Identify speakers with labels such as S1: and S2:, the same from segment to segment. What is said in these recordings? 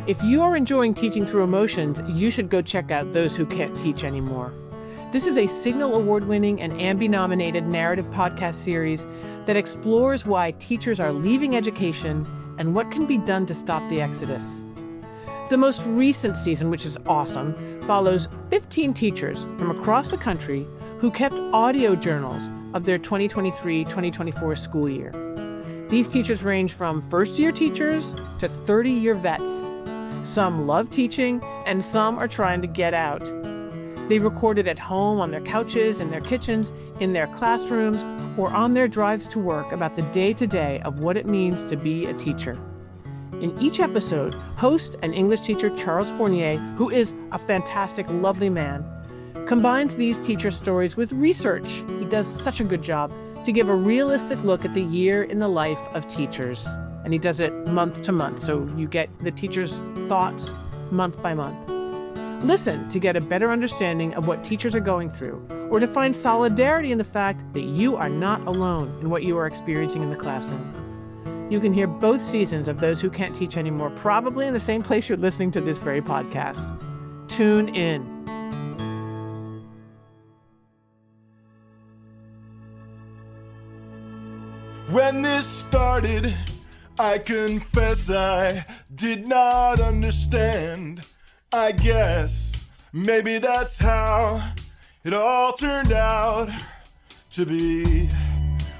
S1: If you are enjoying teaching through emotions, you should go check out Those Who Can't Teach Anymore. This is a Signal Award-winning and Ambie-nominated narrative podcast series that explores why teachers are leaving education and what can be done to stop the exodus. The most recent season, which is awesome, follows 15 teachers from across the country who kept audio journals of their 2023-2024 school year. These teachers range from first-year teachers to 30-year vets. Some love teaching, and some are trying to get out. They recorded at home, on their couches, in their kitchens, in their classrooms, or on their drives to work about the day-to-day of what it means to be a teacher. In each episode, host and English teacher Charles Fournier, who is a fantastic, lovely man, combines these teacher stories with research. He does such a good job to give a realistic look at the year in the life of teachers. And he does it month to month, so you get the teacher's thoughts month by month. Listen to get a better understanding of what teachers are going through, or to find solidarity in the fact that you are not alone in what you are experiencing in the classroom. You can hear both seasons of Those Who Can't Teach Anymore, probably in the same place you're listening to this very podcast. Tune in.
S2: When this started, I confess I did not understand. I guess maybe that's how it all turned out to be.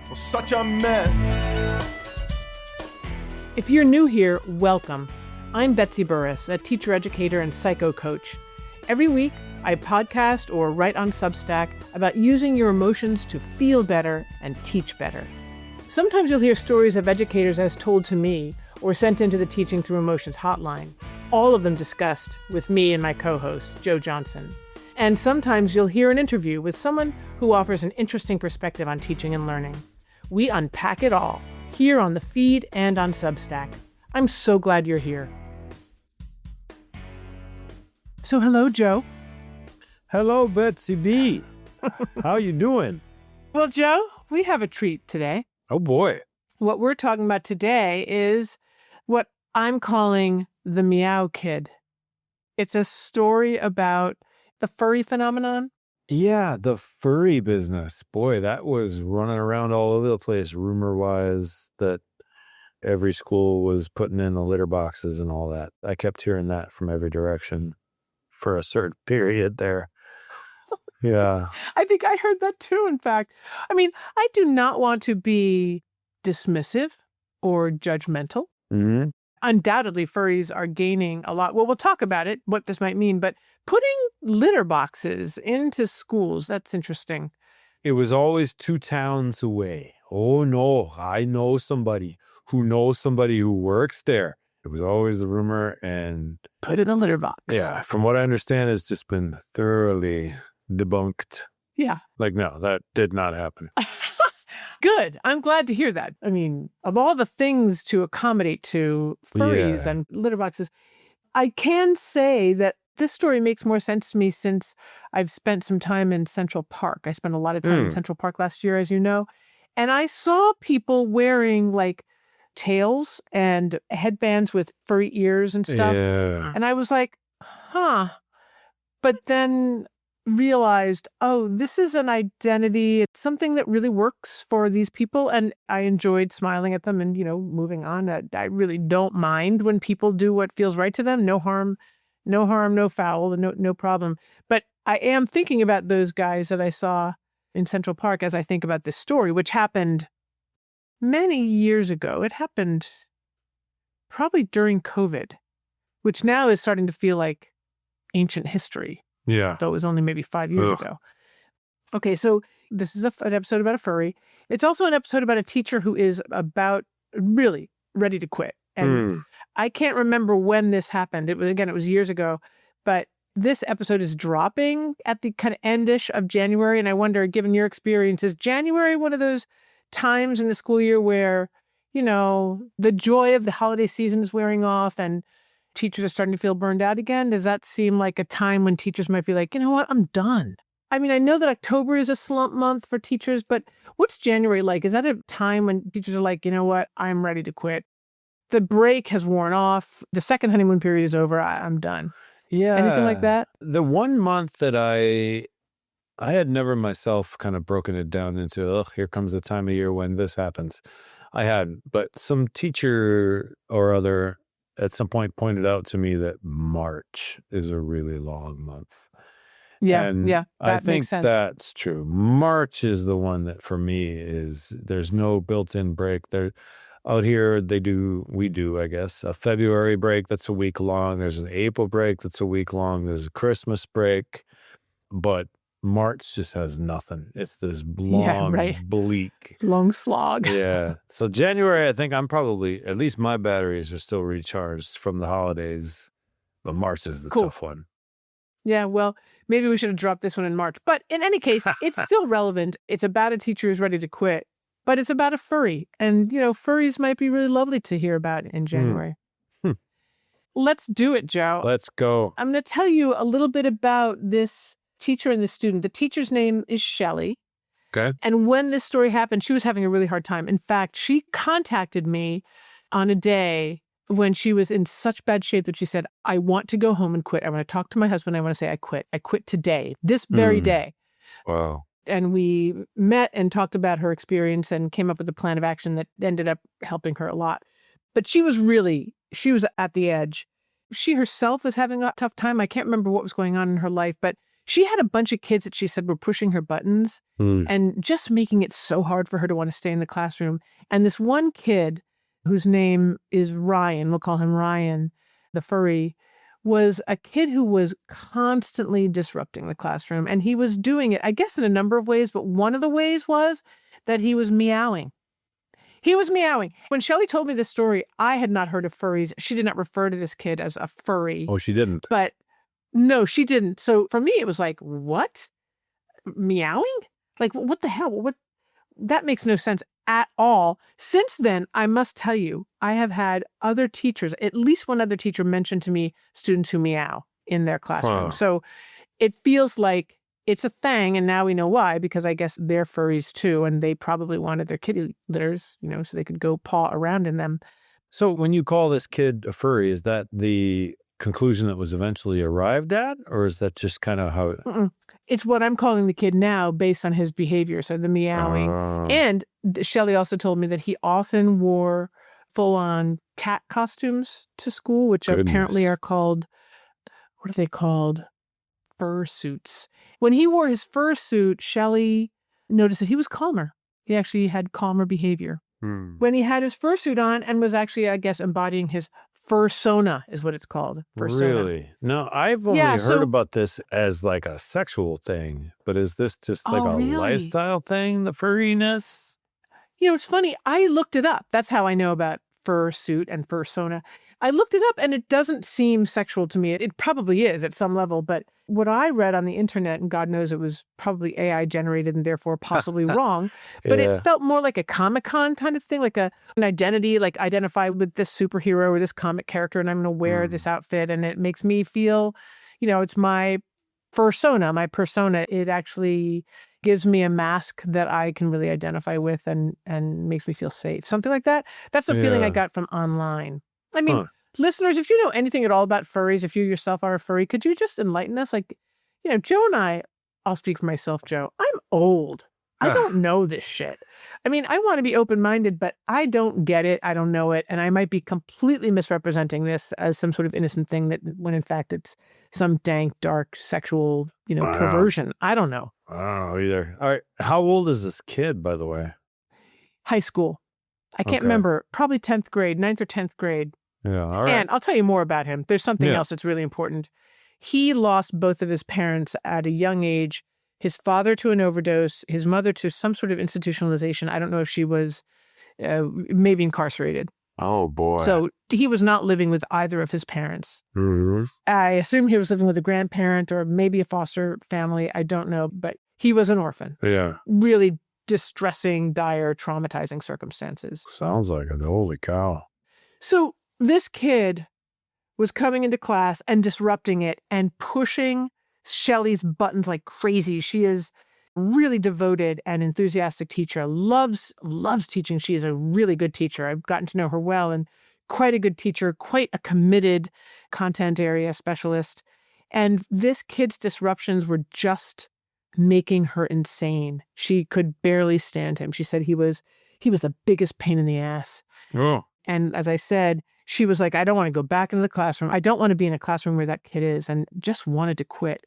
S2: Well, such a mess.
S1: If you're new here, welcome. I'm Betsy Burris, a teacher educator and psycho coach. Every week, I podcast or write on Substack about using your emotions to feel better and teach better. Sometimes you'll hear stories of educators as told to me or sent into the Teaching Through Emotions hotline, all of them discussed with me and my co-host, Joe Johnson. And sometimes you'll hear an interview with someone who offers an interesting perspective on teaching and learning. We unpack it all here on the feed and on Substack. I'm so glad you're here. So hello, Joe.
S3: Hello, Betsy B. How you doing?
S1: Well, Joe, we have a treat today.
S3: Oh, boy.
S1: What we're talking about today is what I'm calling the Meow Kid. It's a story about the furry phenomenon.
S3: Yeah, the furry business. Boy, that was running around all over the place, rumor-wise, that every school was putting in the litter boxes and all that. I kept hearing that from every direction for a certain period there. Yeah.
S1: I think I heard that too, in fact. I mean, I do not want to be dismissive or judgmental.
S3: Mm-hmm.
S1: Undoubtedly, furries are gaining a lot. Well, we'll talk about it, what this might mean, but putting litter boxes into schools, that's interesting.
S3: It was always 2 towns away. Oh, no, I know somebody who knows somebody who works there. It was always the rumor, and
S1: put in a litter box.
S3: Yeah, from what I understand, it's just been thoroughly debunked.
S1: Yeah.
S3: Like, no, that did not happen.
S1: Good. I'm glad to hear that. I mean, of all the things to accommodate to furries and litter boxes, I can say that this story makes more sense to me since I've spent some time in Central Park. I spent a lot of time in Central Park last year, as you know, and I saw people wearing like tails and headbands with furry ears and stuff.
S3: Yeah.
S1: And I was like, huh. But then realized, oh, this is an identity. It's something that really works for these people. And I enjoyed smiling at them and, moving on. I really don't mind when people do what feels right to them. No harm, no foul, no problem. But I am thinking about those guys that I saw in Central Park as I think about this story, which happened many years ago. It happened probably during COVID, which now is starting to feel like ancient history.
S3: Yeah.
S1: Though it was only maybe 5 years ago. Okay, so this is an episode about a furry. It's also an episode about a teacher who is about really ready to quit. And I can't remember when this happened. It was years ago. But this episode is dropping at the kind of endish of January. And I wonder, given your experience, is January one of those times in the school year where, the joy of the holiday season is wearing off and teachers are starting to feel burned out again? Does that seem like a time when teachers might be like, you know what, I'm done? I mean, I know that October is a slump month for teachers, but what's January like? Is that a time when teachers are like, you know what, I'm ready to quit? the break has worn off. The second honeymoon period is over. I'm done.
S3: Yeah.
S1: Anything like that?
S3: The 1 month that I had never myself kind of broken it down into, here comes the time of year when this happens. I had, but some teacher or other at some point pointed out to me that March is a really long month.
S1: Yeah,
S3: And
S1: yeah,
S3: I
S1: that
S3: think
S1: makes sense.
S3: that's true. March is the one that for me there's no built-in break. There out here we do, I guess, a February break that's a week long. There's an April break that's a week long. There's a Christmas break, but March just has nothing. It's this
S1: Yeah,
S3: long,
S1: right.
S3: bleak.
S1: Long slog.
S3: Yeah. So January, I think I'm probably, at least my batteries are still recharged from the holidays, but March is the
S1: Cool.
S3: tough one.
S1: Yeah, well, maybe we should have dropped this one in March. But in any case, it's still relevant. It's about a teacher who's ready to quit, but it's about a furry. And, furries might be really lovely to hear about in January. Let's do it, Joe.
S3: Let's go.
S1: I'm going to tell you a little bit about this teacher and the student. The teacher's name is Shelley.
S3: Okay.
S1: And when this story happened, she was having a really hard time. In fact, she contacted me on a day when she was in such bad shape that she said, I want to go home and quit. I want to talk to my husband. I want to say I quit. I quit today, this very day.
S3: Wow.
S1: And we met and talked about her experience and came up with a plan of action that ended up helping her a lot. But she was at the edge. She herself was having a tough time. I can't remember what was going on in her life, but she had a bunch of kids that she said were pushing her buttons and just making it so hard for her to want to stay in the classroom. And this one kid, whose name is Ryan, we'll call him Ryan, the furry, was a kid who was constantly disrupting the classroom. And he was doing it, I guess, in a number of ways, but one of the ways was that he was meowing. He was meowing. When Shelley told me this story, I had not heard of furries. She did not refer to this kid as a furry.
S3: Oh, she didn't?
S1: But no, she didn't. So for me, it was like, what? Meowing? Like, what the hell? What? That makes no sense at all. Since then, I must tell you, I have had other teachers, at least one other teacher mentioned to me students who meow in their classroom. So it feels like it's a thing, and now we know why, because I guess they're furries too, and they probably wanted their kitty litters, so they could go paw around in them.
S3: So when you call this kid a furry, is that the conclusion that was eventually arrived at, or is that just kind of how it...
S1: It's what I'm calling the kid now based on his behavior, so the meowing. And Shelley also told me that he often wore full-on cat costumes to school, which apparently are called, what are they called? Fursuits. When he wore his fursuit, Shelley noticed that he was calmer. He actually had calmer behavior. When he had his fursuit on and was actually, I guess, embodying his fursona is what it's called. Fursona.
S3: Really? No, I've only heard about this as like a sexual thing, but is this just like a lifestyle thing, the furriness?
S1: It's funny. I looked it up. That's how I know about fursuit and fursona. I looked it up and it doesn't seem sexual to me. It probably is at some level, but what I read on the internet, and God knows it was probably AI generated and therefore possibly wrong, but it felt more like a Comic-Con kind of thing, like an identity, like identify with this superhero or this comic character, and I'm going to wear this outfit, and it makes me feel, it's my fursona, my persona. It actually gives me a mask that I can really identify with and makes me feel safe. Something like that. That's the feeling I got from online. I mean, listeners, if you know anything at all about furries, if you yourself are a furry, could you just enlighten us? Like, Joe and I'll speak for myself, Joe. I'm old. I don't know this shit. I mean, I want to be open-minded, but I don't get it. I don't know it. And I might be completely misrepresenting this as some sort of innocent thing when in fact it's some dank, dark, sexual, perversion. I don't know.
S3: I don't know either. All right. How old is this kid, by the way?
S1: High school. I can't remember. Probably 10th grade, 9th or 10th grade.
S3: Yeah, all right.
S1: And I'll tell you more about him. There's something else that's really important. He lost both of his parents at a young age. His father to an overdose, his mother to some sort of institutionalization. I don't know if she was maybe incarcerated.
S3: Oh, boy.
S1: So he was not living with either of his parents. I assume he was living with a grandparent or maybe a foster family. I don't know, but he was an orphan.
S3: Yeah.
S1: Really distressing, dire, traumatizing circumstances.
S3: Sounds like it. Holy cow.
S1: So this kid was coming into class and disrupting it and pushing Shelley's buttons like crazy. She is really devoted and enthusiastic teacher, loves teaching. She is a really good teacher. I've gotten to know her well and quite a good teacher, quite a committed content area specialist. And this kid's disruptions were just making her insane. She could barely stand him. She said he was the biggest pain in the ass.
S3: Oh.
S1: And as I said, she was like, I don't want to go back into the classroom. I don't want to be in a classroom where that kid is, and just wanted to quit.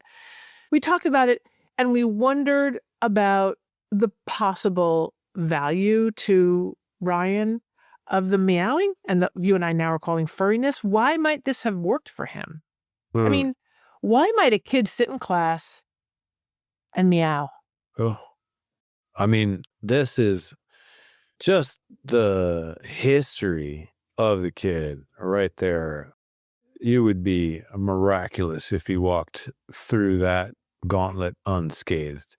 S1: We talked about it, and we wondered about the possible value to Ryan of the meowing and that you and I now are calling furriness. Why might this have worked for him? I mean, why might a kid sit in class and meow?
S3: Oh. I mean, this is just the history of the kid right there. You would be miraculous if you walked through that gauntlet unscathed.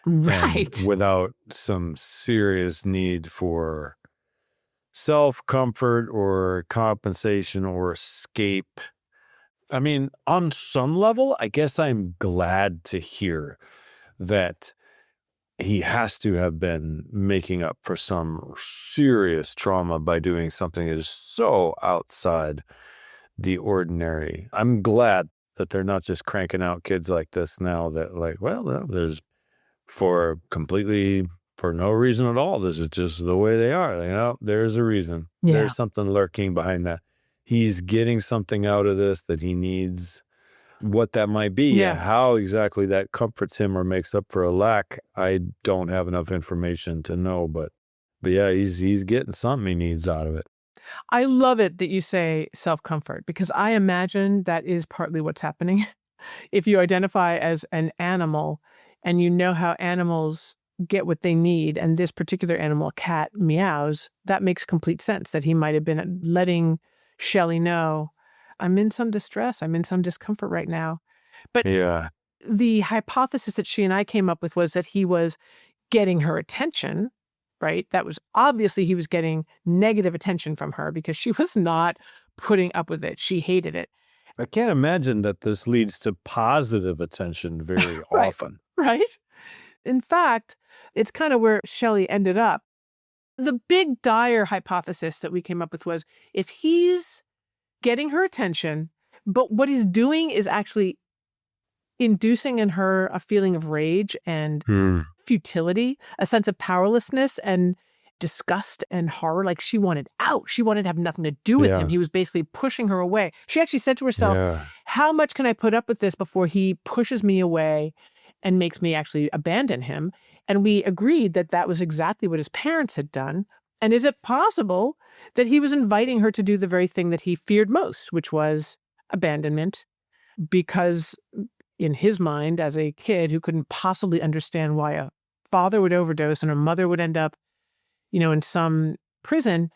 S1: Right.
S3: And without some serious need for self-comfort or compensation or escape. I mean, on some level, I guess I'm glad to hear that he has to have been making up for some serious trauma by doing something that is so outside the ordinary. I'm glad that they're not just cranking out kids like this now that like, well, there's for no reason at all. This is just the way they are. There's a reason.
S1: Yeah.
S3: There's something lurking behind that. He's getting something out of this that he needs. What that might be,
S1: Yeah.
S3: how exactly that comforts him or makes up for a lack, I don't have enough information to know. But yeah, he's getting something he needs out of it.
S1: I love it that you say self-comfort, because I imagine that is partly what's happening. If you identify as an animal and you know how animals get what they need, and this particular animal, a cat, meows, that makes complete sense that he might have been letting Shelley know, I'm in some distress, I'm in some discomfort right now. But
S3: Yeah.
S1: the hypothesis that she and I came up with was that he was getting her attention, right? That was obviously he was getting negative attention from her because she was not putting up with it. She hated it.
S3: I can't imagine that this leads to positive attention very
S1: Right.
S3: often.
S1: Right? In fact, it's kind of where Shelley ended up. The big dire hypothesis that we came up with was if he's getting her attention, but what he's doing is actually inducing in her a feeling of rage and futility, a sense of powerlessness and disgust and horror. Like she wanted out. She wanted to have nothing to do with him. He was basically pushing her away. She actually said to herself, how much can I put up with this before he pushes me away and makes me actually abandon him? And we agreed that that was exactly what his parents had done. And is it possible that he was inviting her to do the very thing that he feared most, which was abandonment? Because in his mind, as a kid who couldn't possibly understand why a father would overdose and a mother would end up, in some prison,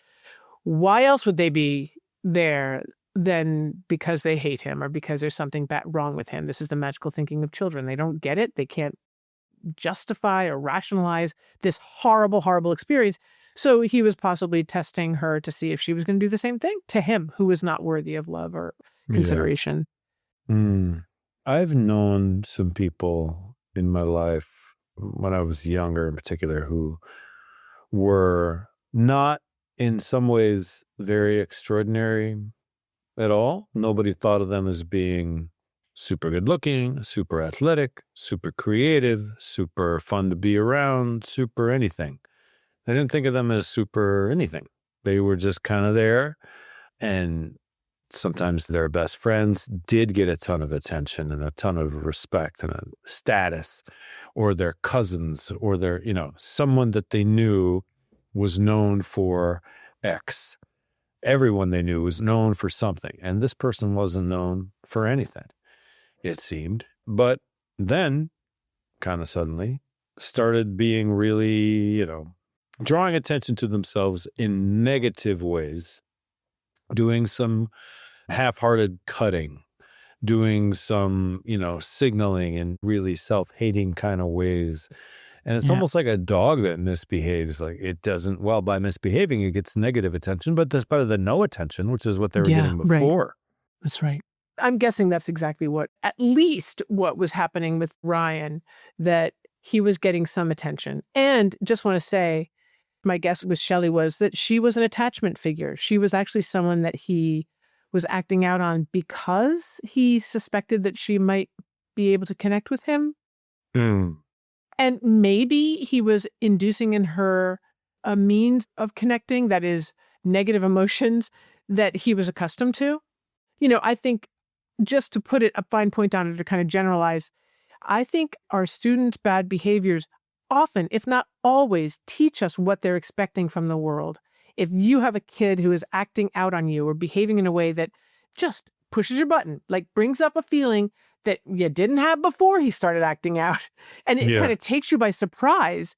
S1: why else would they be there than because they hate him or because there's something wrong with him? This is the magical thinking of children. They don't get it. They can't justify or rationalize this horrible, horrible experience. So he was possibly testing her to see if she was going to do the same thing to him, who was not worthy of love or consideration.
S3: I've known some people in my life when I was younger in particular who were not in some ways very extraordinary at all. Nobody thought of them as being super good looking, super athletic, super creative, super fun to be around, super anything. I didn't think of them as super anything. They were just kind of there. And sometimes their best friends did get a ton of attention and a ton of respect and a status, or their cousins or their, someone that they knew was known for X. Everyone they knew was known for something. And this person wasn't known for anything, it seemed. But then kind of suddenly started being really, drawing attention to themselves in negative ways, doing some half-hearted cutting, doing some, signaling in really self-hating kind of ways. And it's almost like a dog that misbehaves. Like it doesn't, by misbehaving, it gets negative attention, but that's better than no attention, which is what they were getting before.
S1: Right. That's right. I'm guessing that's exactly at least what was happening with Ryan, that he was getting some attention. And just want to say, My guess with Shelley was that she was an attachment figure. She was actually someone that he was acting out on because he suspected that she might be able to connect with him.
S3: Mm.
S1: And maybe he was inducing in her a means of connecting that is negative emotions that he was accustomed to. I think, just to put it a fine point on it, to kind of generalize, I think our students' bad behaviors often, if not always, teach us what they're expecting from the world. If you have a kid who is acting out on you or behaving in a way that just pushes your button, like brings up a feeling that you didn't have before he started acting out, and it kind of takes you by surprise,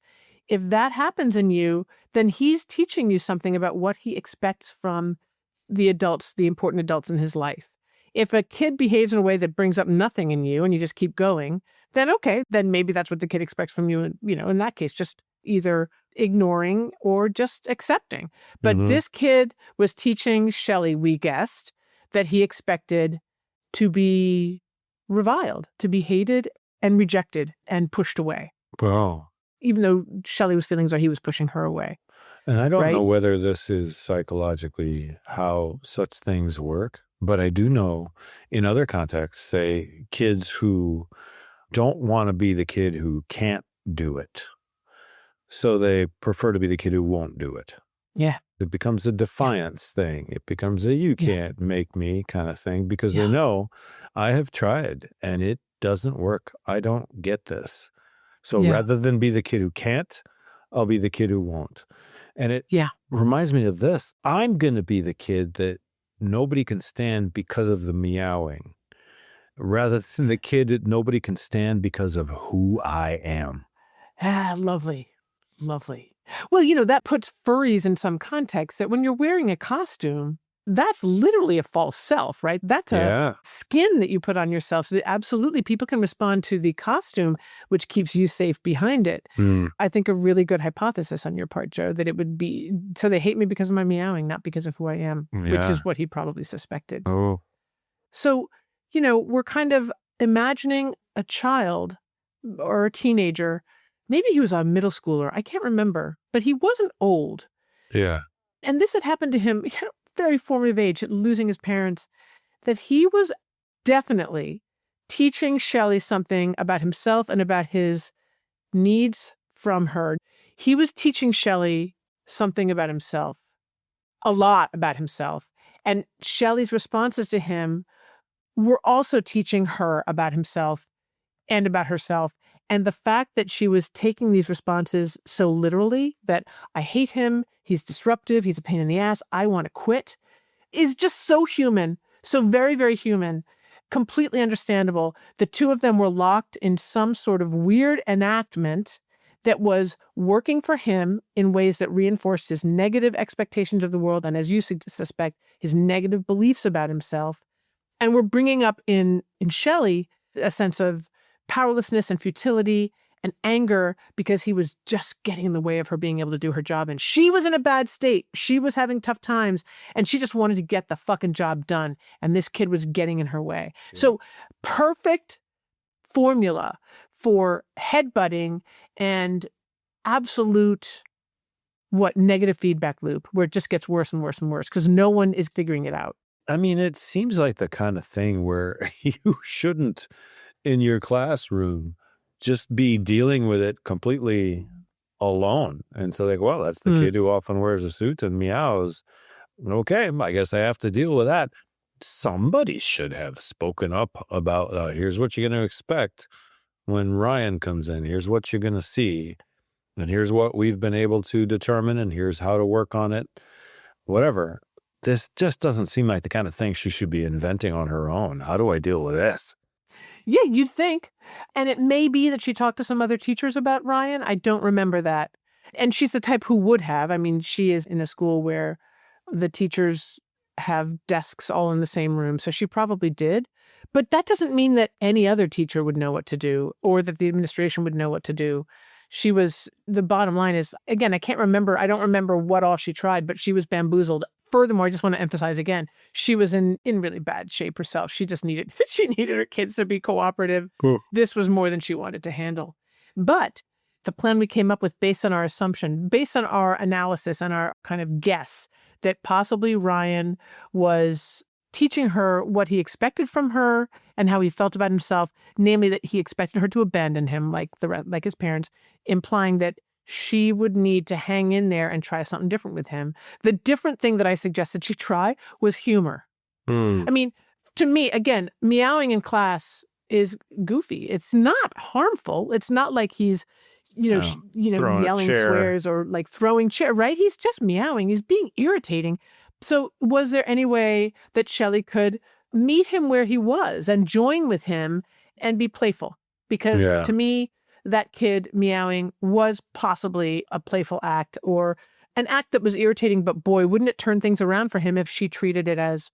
S1: if that happens in you, then he's teaching you something about what he expects from the adults, the important adults in his life. If a kid behaves in a way that brings up nothing in you and you just keep going, then okay, then maybe that's what the kid expects from you. And, in that case, just either ignoring or just accepting. But this kid was teaching Shelley, we guessed, that he expected to be reviled, to be hated and rejected and pushed away.
S3: Wow.
S1: Even though Shelley's feelings are he was pushing her away.
S3: And I don't
S1: right?
S3: know whether this is psychologically how such things work, but I do know in other contexts, say kids who don't want to be the kid who can't do it. So they prefer to be the kid who won't do it.
S1: Yeah.
S3: It becomes a defiance thing. It becomes a you can't make me kind of thing because they know I have tried and it doesn't work. I don't get this. So rather than be the kid who can't, I'll be the kid who won't. And it reminds me of this. I'm going to be the kid that nobody can stand because of the meowing, rather than the kid that nobody can stand because of who I am.
S1: Lovely. Lovely. Well, that puts furries in some context that when you're wearing a costume, that's literally a false self, right? That's a skin that you put on yourself. So absolutely, people can respond to the costume, which keeps you safe behind it. I think a really good hypothesis on your part, Joe, that it would be, so they hate me because of my meowing, not because of who I am, which is what he probably suspected.
S3: Oh.
S1: So, we're kind of imagining a child or a teenager. Maybe he was a middle schooler. I can't remember, but he wasn't old.
S3: Yeah.
S1: And this had happened to him at a very formative age, losing his parents, that he was definitely teaching Shelley something about himself and about his needs from her. He was teaching Shelley something about himself, a lot about himself. And Shelley's responses to him were also teaching her about himself and about herself. And the fact that she was taking these responses so literally, that I hate him, he's disruptive, he's a pain in the ass, I want to quit, is just so human, so very, very human, completely understandable. The two of them were locked in some sort of weird enactment that was working for him in ways that reinforced his negative expectations of the world and, as you suspect, his negative beliefs about himself. And we're bringing up in Shelley a sense of powerlessness and futility and anger because he was just getting in the way of her being able to do her job. And she was in a bad state. She was having tough times and she just wanted to get the fucking job done. And this kid was getting in her way. Yeah. So perfect formula for headbutting and absolute negative feedback loop where it just gets worse and worse and worse because no one is figuring it out.
S3: I mean, it seems like the kind of thing where you shouldn't in your classroom just be dealing with it completely alone. And so well, that's the kid who often wears a suit and meows. Okay, I guess I have to deal with that. Somebody should have spoken up about, here's what you're going to expect when Ryan comes in. Here's what you're going to see. And here's what we've been able to determine. And here's how to work on it. Whatever. This just doesn't seem like the kind of thing she should be inventing on her own. How do I deal with this?
S1: Yeah, you'd think. And it may be that she talked to some other teachers about Ryan. I don't remember that. And she's the type who would have. I mean, she is in a school where the teachers have desks all in the same room. So she probably did. But that doesn't mean that any other teacher would know what to do or that the administration would know what to do. The bottom line is, again, I don't remember what all she tried, but she was bamboozled. Furthermore, I just want to emphasize again, she was in really bad shape herself. She just needed her kids to be cooperative. Cool. This was more than she wanted to handle. But the plan we came up with based on our assumption, based on our analysis and our kind of guess that possibly Ryan was teaching her what he expected from her and how he felt about himself, namely that he expected her to abandon him like his parents, implying that she would need to hang in there and try something different with him. The different thing that I suggested she try was humor. I mean, to me, again, meowing in class is goofy. It's not harmful. It's not like he's,
S3: Throwing a
S1: yelling
S3: chair.
S1: swears or like throwing chair, right? He's just meowing. He's being irritating. So was there any way that Shelley could meet him where he was and join with him and be playful? Because to me, that kid meowing was possibly a playful act or an act that was irritating, but boy, wouldn't it turn things around for him if she treated it as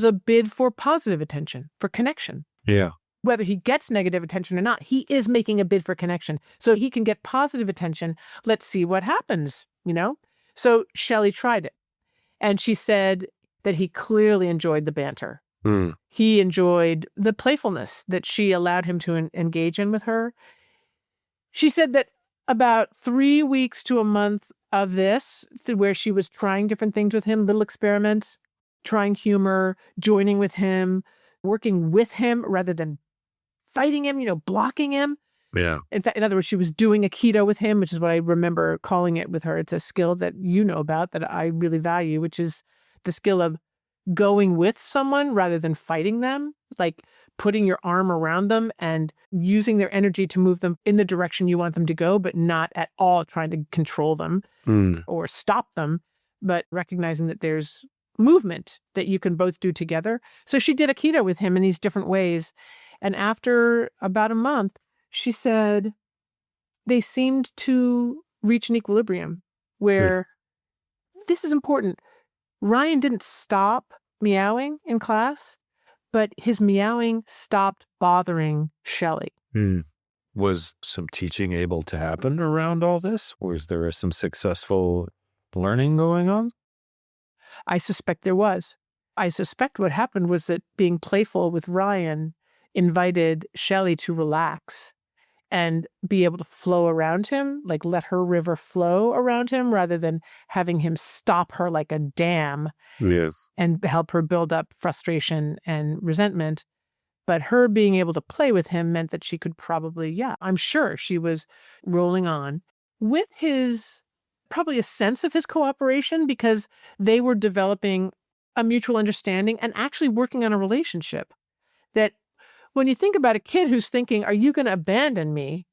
S1: a bid for positive attention, for connection.
S3: Yeah.
S1: Whether he gets negative attention or not, he is making a bid for connection. So he can get positive attention. Let's see what happens, So Shelley tried it. And she said that he clearly enjoyed the banter. He enjoyed the playfulness that she allowed him to engage in with her. She said that about 3 weeks to a month of this, where she was trying different things with him, little experiments, trying humor, joining with him, working with him rather than fighting him, blocking him.
S3: Yeah.
S1: In fact, in other words, she was doing Aikido with him, which is what I remember calling it with her. It's a skill that you know about that I really value, which is the skill of going with someone rather than fighting them, like putting your arm around them and using their energy to move them in the direction you want them to go, but not at all trying to control them or stop them, but recognizing that there's movement that you can both do together. So she did Aikido with him in these different ways. And after about a month, she said they seemed to reach an equilibrium where this is important. Ryan didn't stop meowing in class, but his meowing stopped bothering Shelley.
S3: Was some teaching able to happen around all this? Was there some successful learning going on?
S1: I suspect there was. I suspect what happened was that being playful with Ryan invited Shelley to relax and be able to flow around him, like let her river flow around him rather than having him stop her like a dam and help her build up frustration and resentment. But her being able to play with him meant that she could probably, I'm sure she was rolling on with probably a sense of his cooperation because they were developing a mutual understanding and actually working on a relationship. That when you think about a kid who's thinking, are you going to abandon me?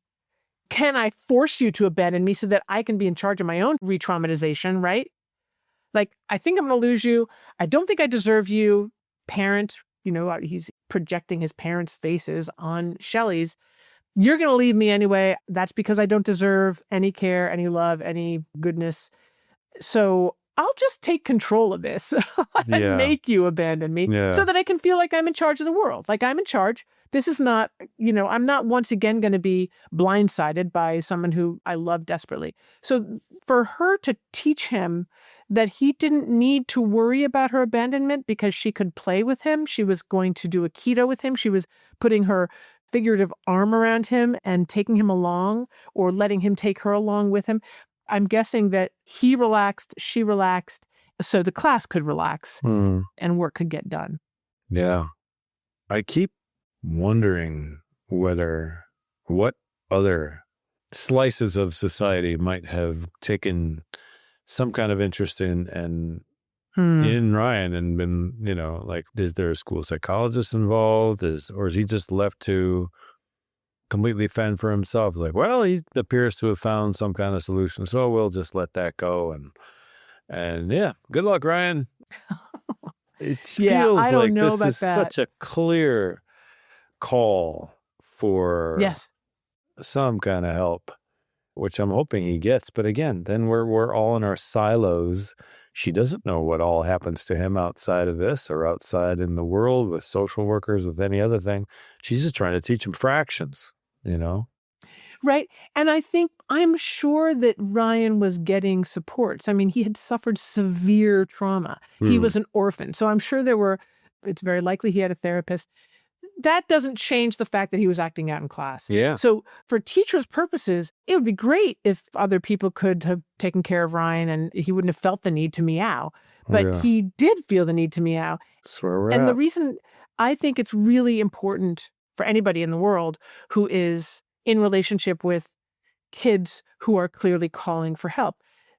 S1: Can I force you to abandon me so that I can be in charge of my own re-traumatization, right? Like, I think I'm going to lose you. I don't think I deserve you. Parent, he's projecting his parents' faces on Shelley's. You're going to leave me anyway. That's because I don't deserve any care, any love, any goodness. So I'll just take control of this and make you abandon me so that I can feel like I'm in charge of the world. Like I'm in charge. This is not, I'm not once again going to be blindsided by someone who I love desperately. So for her to teach him that he didn't need to worry about her abandonment because she could play with him. She was going to do Aikido with him. She was putting her figurative arm around him and taking him along or letting him take her along with him. I'm guessing that he relaxed, she relaxed, so the class could relax and work could get done.
S3: Yeah. I keep wondering what other slices of society might have taken some kind of interest in Ryan and been, like, is there a school psychologist involved? Or is he just left to completely fend for himself? Like, well, he appears to have found some kind of solution, so we'll just let that go. And yeah, good luck, Ryan. It feels
S1: I don't
S3: like
S1: know
S3: this
S1: about
S3: is
S1: that.
S3: such a clear call for some kind of help, which I'm hoping he gets. But again, then we're all in our silos. She doesn't know what all happens to him outside of this or outside in the world with social workers, with any other thing. She's just trying to teach him fractions,
S1: Right. And I'm sure that Ryan was getting supports. I mean, he had suffered severe trauma. He was an orphan. So I'm sure it's very likely he had a therapist. that doesn't change the fact that he was acting out in class.
S3: Yeah.
S1: So for teachers' purposes, it would be great if other people could have taken care of Ryan and he wouldn't have felt the need to meow. But
S3: Yeah.
S1: he did feel the need to meow.
S3: That's where we're
S1: And
S3: at.
S1: the reason I think it's really important for anybody in the world who is in relationship with kids who are clearly calling for help,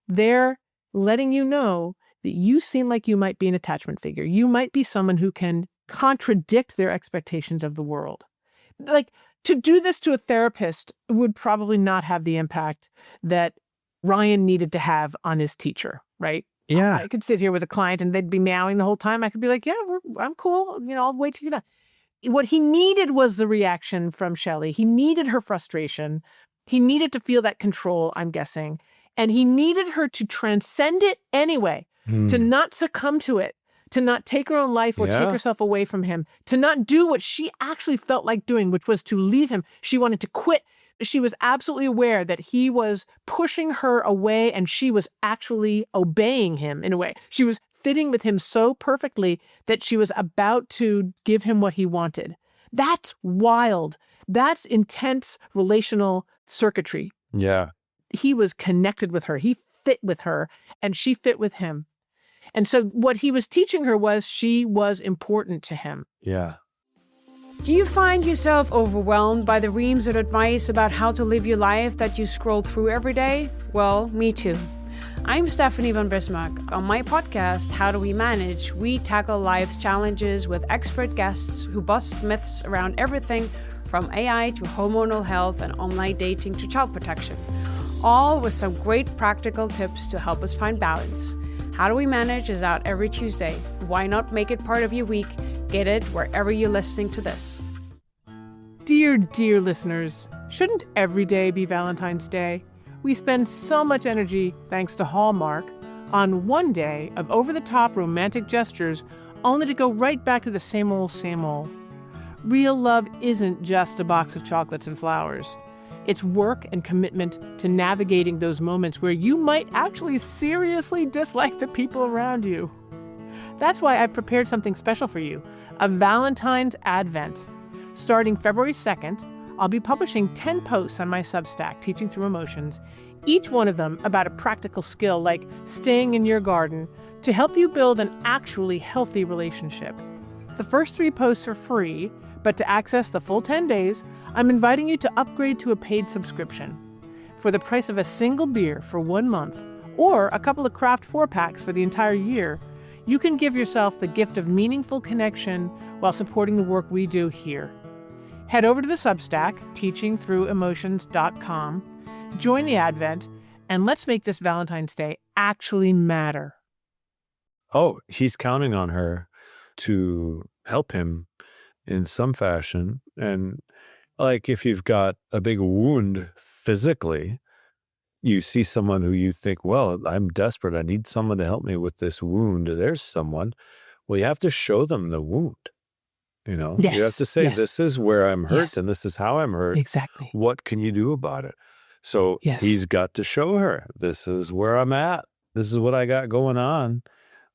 S1: they're letting you know that you seem like you might be an attachment figure. You might be someone who can contradict their expectations of the world. Like, to do this to a therapist would probably not have the impact that Ryan needed to have on his teacher, right?
S3: Yeah.
S1: I could sit here with a client and they'd be meowing the whole time. I could be like, yeah, I'm cool. I'll wait till you're done. What he needed was the reaction from Shelley. He needed her frustration. He needed to feel that control, I'm guessing. And he needed her to transcend it anyway, to not succumb to it, to not take her own life or take herself away from him, to not do what she actually felt like doing, which was to leave him. She wanted to quit. She was absolutely aware that he was pushing her away and she was actually obeying him in a way. She was fitting with him so perfectly that she was about to give him what he wanted. That's wild. That's intense relational circuitry.
S3: Yeah.
S1: He was connected with her. He fit with her and she fit with him. And so what he was teaching her was she was important to him.
S3: Yeah.
S4: Do you find yourself overwhelmed by the reams of advice about how to live your life that you scroll through every day? Well, me too. I'm Stephanie van Bismarck. On my podcast, How Do We Manage, we tackle life's challenges with expert guests who bust myths around everything from AI to hormonal health and online dating to child protection, all with some great practical tips to help us find balance. How Do We Manage is out every Tuesday. Why not make it part of your week? Get it wherever you're listening to this.
S1: Dear, dear listeners, shouldn't every day be Valentine's Day? We spend so much energy, thanks to Hallmark, on one day of over-the-top romantic gestures, only to go right back to the same old, same old. Real love isn't just a box of chocolates and flowers. It's work and commitment to navigating those moments where you might actually seriously dislike the people around you. That's why I've prepared something special for you, a Valentine's Advent. Starting February 2nd, I'll be publishing 10 posts on my Substack, Teaching Through Emotions, each one of them about a practical skill like staying in your garden to help you build an actually healthy relationship. The first 3 posts are free, but to access the full 10 days, I'm inviting you to upgrade to a paid subscription. For the price of a single beer for 1 month, or a couple of craft 4-packs for the entire year, you can give yourself the gift of meaningful connection while supporting the work we do here. Head over to the Substack, teachingthroughemotions.com, join the Advent, and let's make this Valentine's Day actually matter.
S3: Oh, he's counting on her to help him in some fashion. And like if you've got a big wound physically, you see someone who you think, well, I'm desperate. I need someone to help me with this wound. There's someone. Well, you have to show them the wound. You have to say, this is where I'm hurt and this is how I'm hurt.
S1: Exactly.
S3: What can you do about it? So he's got to show her, this is where I'm at. This is what I got going on.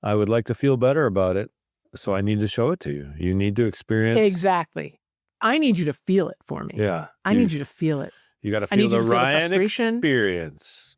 S3: I would like to feel better about it. So I need to show it to you. You need to experience.
S1: Exactly. I need you to feel it for me.
S3: Yeah.
S1: I need you to feel it.
S3: You got to feel the Ryan experience.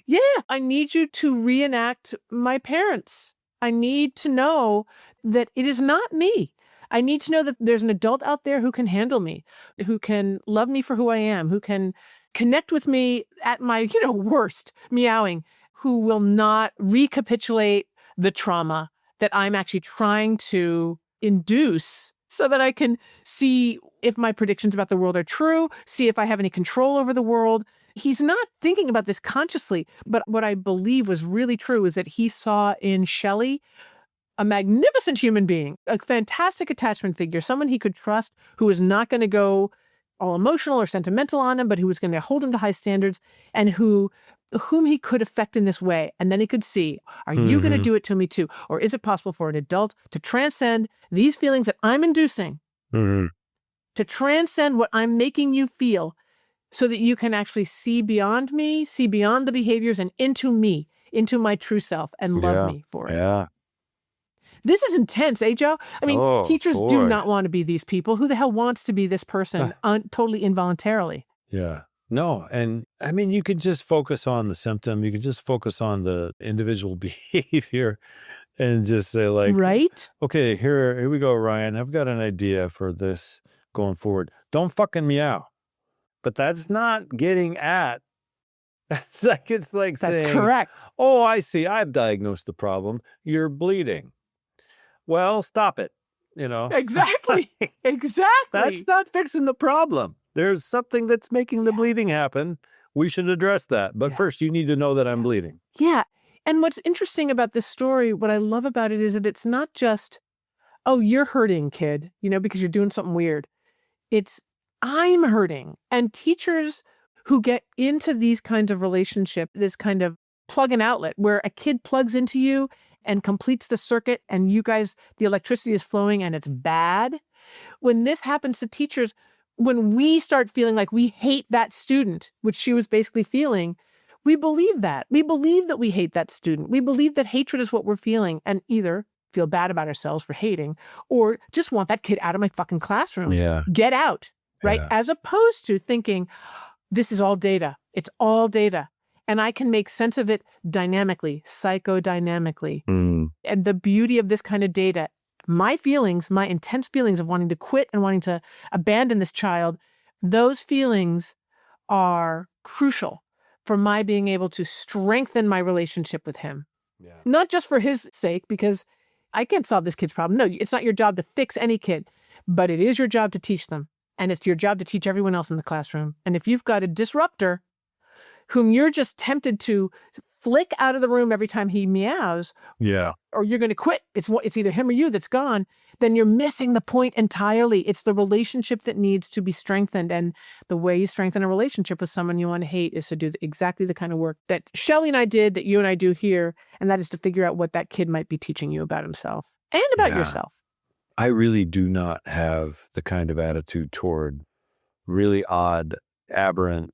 S1: Yeah. I need you to reenact my parents. I need to know that it is not me. I need to know that there's an adult out there who can handle me, who can love me for who I am, who can connect with me at my, worst meowing, who will not recapitulate the trauma that I'm actually trying to induce so that I can see if my predictions about the world are true, see if I have any control over the world. He's not thinking about this consciously, but what I believe was really true is that he saw in Shelley a magnificent human being, a fantastic attachment figure, someone he could trust, who was not going to go all emotional or sentimental on him, but who was going to hold him to high standards and whom he could affect in this way. And then he could see, are you going to do it to me too? Or is it possible for an adult to transcend these feelings that I'm inducing, to transcend what I'm making you feel so that you can actually see beyond me, see beyond the behaviors and into me, into my true self and love me for it.
S3: Yeah.
S1: This is intense, eh, Joe? I mean,
S3: Oh,
S1: teachers do
S3: boy.
S1: not want to be these people. Who the hell wants to be this person totally involuntarily?
S3: Yeah. No. And I mean, you could just focus on the symptom. You could just focus on the individual behavior and just say like,
S1: Right?
S3: okay, here we go, Ryan. I've got an idea for this going forward. Don't fucking meow. But that's not getting at. It's like
S1: That's
S3: saying,
S1: correct.
S3: oh, I see. I've diagnosed the problem. You're bleeding. Well, stop it.
S1: Exactly. Exactly.
S3: That's not fixing the problem. There's something that's making the bleeding happen. We should address that. But first, you need to know that I'm bleeding.
S1: Yeah. And what's interesting about this story, what I love about it is that it's not just, oh, you're hurting, kid, because you're doing something weird. It's, I'm hurting. And teachers who get into these kinds of relationships, this kind of plug and outlet where a kid plugs into you and completes the circuit and you guys, the electricity is flowing and it's bad. When this happens to teachers, when we start feeling like we hate that student, which she was basically feeling, we believe that. We believe that we hate that student. We believe that hatred is what we're feeling and either feel bad about ourselves for hating or just want that kid out of my fucking classroom.
S3: Yeah.
S1: Get out, right?
S3: Yeah.
S1: As opposed to thinking, this is all data. It's all data. And I can make sense of it dynamically, psychodynamically. And the beauty of this kind of data, my feelings, my intense feelings of wanting to quit and wanting to abandon this child, those feelings are crucial for my being able to strengthen my relationship with him.
S3: Yeah.
S1: Not just for his sake, because I can't solve this kid's problem. No, it's not your job to fix any kid, but it is your job to teach them. And it's your job to teach everyone else in the classroom. And if you've got a disruptor whom you're just tempted to flick out of the room every time he meows, or you're going to quit, it's either him or you that's gone, then you're missing the point entirely. It's the relationship that needs to be strengthened. And the way you strengthen a relationship with someone you want to hate is to do exactly the kind of work that Shelley and I did, that you and I do here. And that is to figure out what that kid might be teaching you about himself and about yourself.
S3: I really do not have the kind of attitude toward really odd, aberrant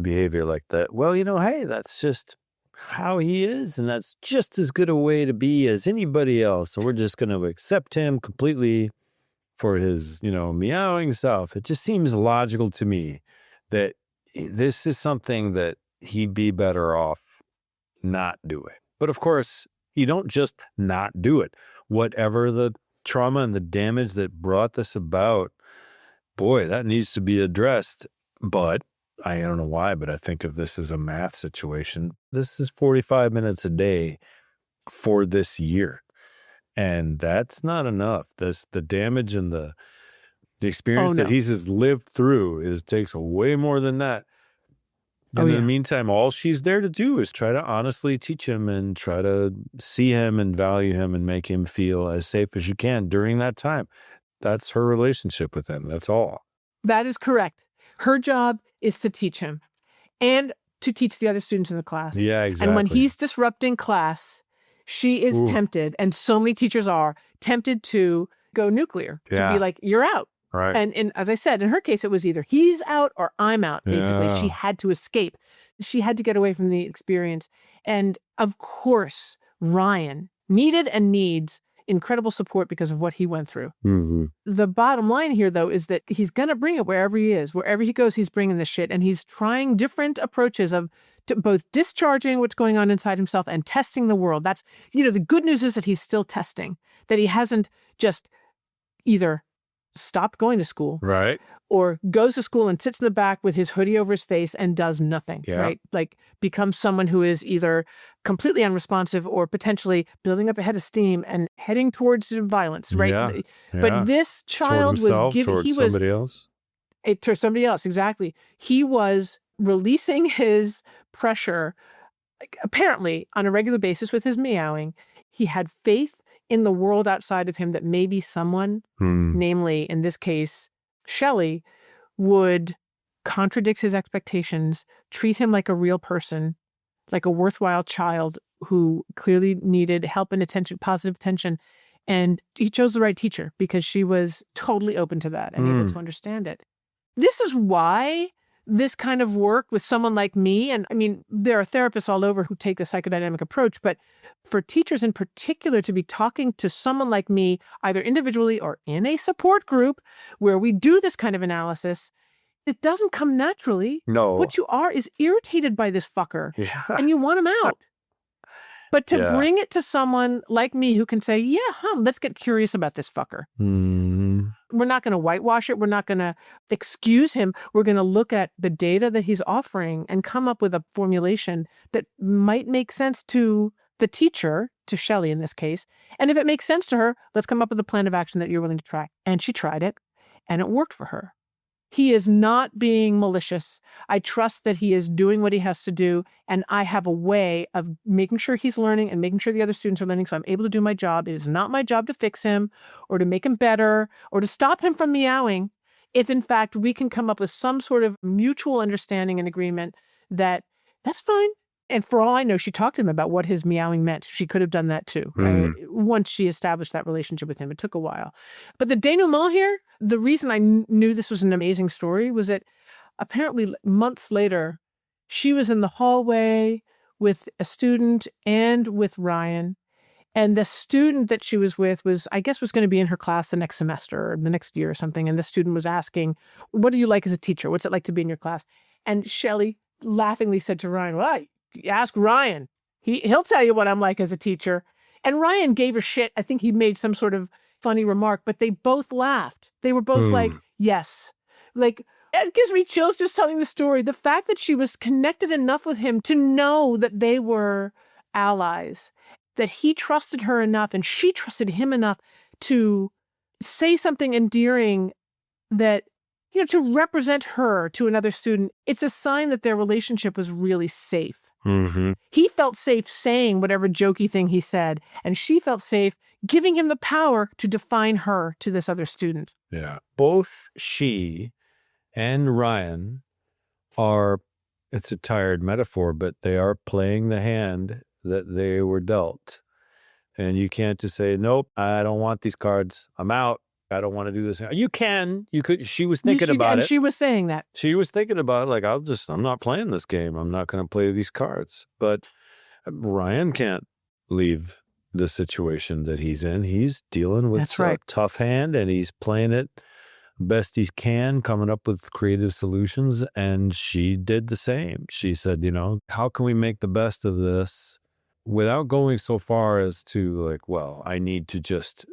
S3: behavior like that. Well, hey, that's just how he is. And that's just as good a way to be as anybody else. So we're just going to accept him completely for his, meowing self. It just seems logical to me that this is something that he'd be better off not doing. But of course, you don't just not do it. Whatever the trauma and the damage that brought this about, boy, that needs to be addressed. But I don't know why, but I think of this as a math situation. This is 45 minutes a day for this year. And that's not enough. The damage and the experience that he's lived through takes way more than that. And in the meantime, all she's there to do is try to honestly teach him and try to see him and value him and make him feel as safe as you can during that time. That's her relationship with him. That's all.
S1: That is correct. Her job is to teach him and to teach the other students in the class.
S3: Yeah, exactly.
S1: And when he's disrupting class, she is tempted, and so many teachers are tempted to go nuclear, to be like, you're out.
S3: Right.
S1: And as I said, in her case, it was either he's out or I'm out, basically.
S3: Yeah.
S1: She had to escape. She had to get away from the experience. And of course, Ryan needed and needs incredible support because of what he went through.
S3: Mm-hmm.
S1: The bottom line here, though, is that he's going to bring it wherever he is. Wherever he goes, he's bringing this shit. And he's trying different approaches of both discharging what's going on inside himself and testing the world. That's, the good news is that he's still testing, that he hasn't just either stopped going to school,
S3: right,
S1: or goes to school and sits in the back with his hoodie over his face and does nothing, right? Like becomes someone who is either completely unresponsive or potentially building up a head of steam and heading towards violence, right?
S3: Yeah.
S1: But this child was giving,
S3: somebody else.
S1: To somebody else, exactly. He was releasing his pressure, apparently on a regular basis with his meowing. He had faith in the world outside of him that maybe someone, namely in this case, Shelley, would contradict his expectations, treat him like a real person, like a worthwhile child who clearly needed help and attention, positive attention. And he chose the right teacher because she was totally open to that and able to understand it. This is why this kind of work with someone like me, and I mean, there are therapists all over who take the psychodynamic approach, but for teachers in particular to be talking to someone like me, either individually or in a support group where we do this kind of analysis, it doesn't come naturally.
S3: No.
S1: What you are is irritated by this fucker,
S3: Yeah.
S1: and you want him out. But to
S3: Yeah.
S1: bring it to someone like me who can say, yeah, let's get curious about this fucker. We're not going to whitewash it. We're not going to excuse him. We're going to look at the data that he's offering and come up with a formulation that might make sense to the teacher, to Shelley in this case. And if it makes sense to her, let's come up with a plan of action that you're willing to try. And she tried it, and it worked for her. He is not being malicious. I trust that he is doing what he has to do, and I have a way of making sure he's learning and making sure the other students are learning, so I'm able to do my job. It is not my job to fix him or to make him better or to stop him from meowing if, in fact, we can come up with some sort of mutual understanding and agreement that that's fine. And for all I know, she talked to him about what his meowing meant. She could have done that too. Right? Once she established that relationship with him, it took a while. But the denouement here, the reason I knew this was an amazing story was that apparently months later, she was in the hallway with a student and with Ryan. And the student that she was with was, I guess, was going to be in her class the next semester or the next year or something. And the student was asking, what do you like as a teacher? What's it like to be in your class? And Shelley laughingly said to Ryan, well, ask Ryan. He'll tell you what I'm like as a teacher. And Ryan gave her shit. I think he made some sort of funny remark, but they both laughed. They were both like, yes. Like, it gives me chills just telling the story. The fact that she was connected enough with him to know that they were allies, that he trusted her enough and she trusted him enough to say something endearing that, to represent her to another student. It's a sign that their relationship was really safe. He felt safe saying whatever jokey thing he said, and she felt safe giving him the power to define her to this other student.
S3: Yeah. Both she and Ryan are, it's a tired metaphor, but they are playing the hand that they were dealt. And you can't just say, nope, I don't want these cards. I'm out. I don't want to do this. You could. She was thinking about it.
S1: She was saying that.
S3: She was thinking about it, like, I'm not playing this game. I'm not going to play these cards. But Ryan can't leave the situation that he's in. He's dealing with a tough hand, and he's playing it best he can, coming up with creative solutions. And she did the same. She said, how can we make the best of this without going so far as to like, well, I need to just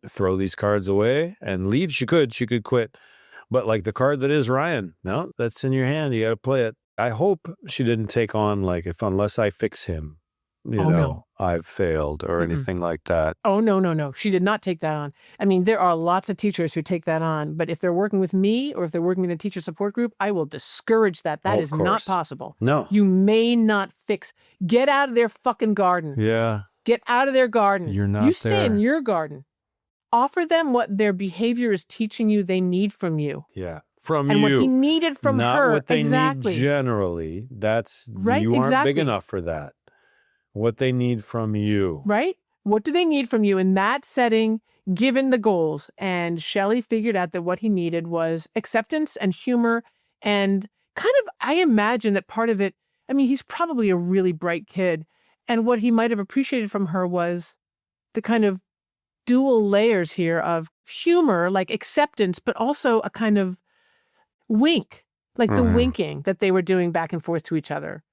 S3: throw these cards away and leave. She could quit. But like the card that is Ryan, no, that's in your hand. You got to play it. I hope she didn't take on like, unless I fix him,
S1: no.
S3: I've failed or anything like that.
S1: Oh, no. She did not take that on. I mean, there are lots of teachers who take that on, but if they're working with me or if they're working in a teacher support group, I will discourage that. That is not possible.
S3: No.
S1: You may not fix. Get out of their fucking garden.
S3: Yeah.
S1: Get out of their garden.
S3: You're not
S1: You stay
S3: there.
S1: in your garden. Offer them what their behavior is teaching you they need from you.
S3: Yeah. From
S1: and
S3: you.
S1: And what he needed from
S3: not
S1: her.
S3: Not what they
S1: exactly.
S3: need generally. That's,
S1: right?
S3: You aren't
S1: exactly.
S3: big enough for that. What they need from you.
S1: Right? What do they need from you in that setting, given the goals? And Shelley figured out that what he needed was acceptance and humor and kind of, I imagine that part of it, I mean, he's probably a really bright kid. And what he might have appreciated from her was the kind of dual layers here of humor, like acceptance, but also a kind of wink, like the winking that they were doing back and forth to each other.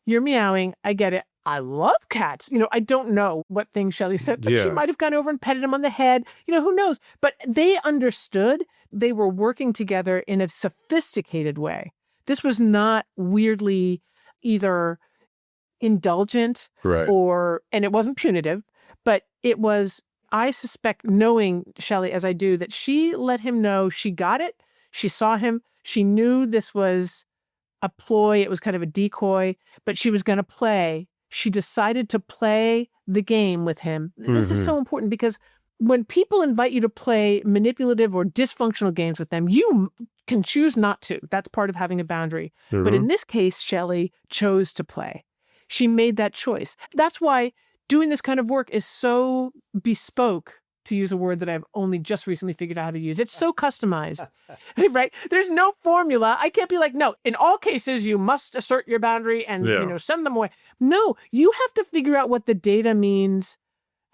S1: You're meowing. I get it. I love cats. I don't know what thing Shelley said, but she might have gone over and petted him on the head. Who knows? But they understood. They were working together in a sophisticated way. This was not weirdly either indulgent and it wasn't punitive, but it was, I suspect, knowing Shelley as I do, that she let him know she got it. She saw him. She knew this was a ploy. It was kind of a decoy, but she was going to play. She decided to play the game with him. This is so important because when people invite you to play manipulative or dysfunctional games with them, you can choose not to. That's part of having a boundary. But in this case, Shelley chose to play. She made that choice. That's why doing this kind of work is so bespoke to use a word that I've only just recently figured out how to use. It's so customized, right? There's no formula. I can't be like, no, in all cases, you must assert your boundary and, send them away. No, you have to figure out what the data means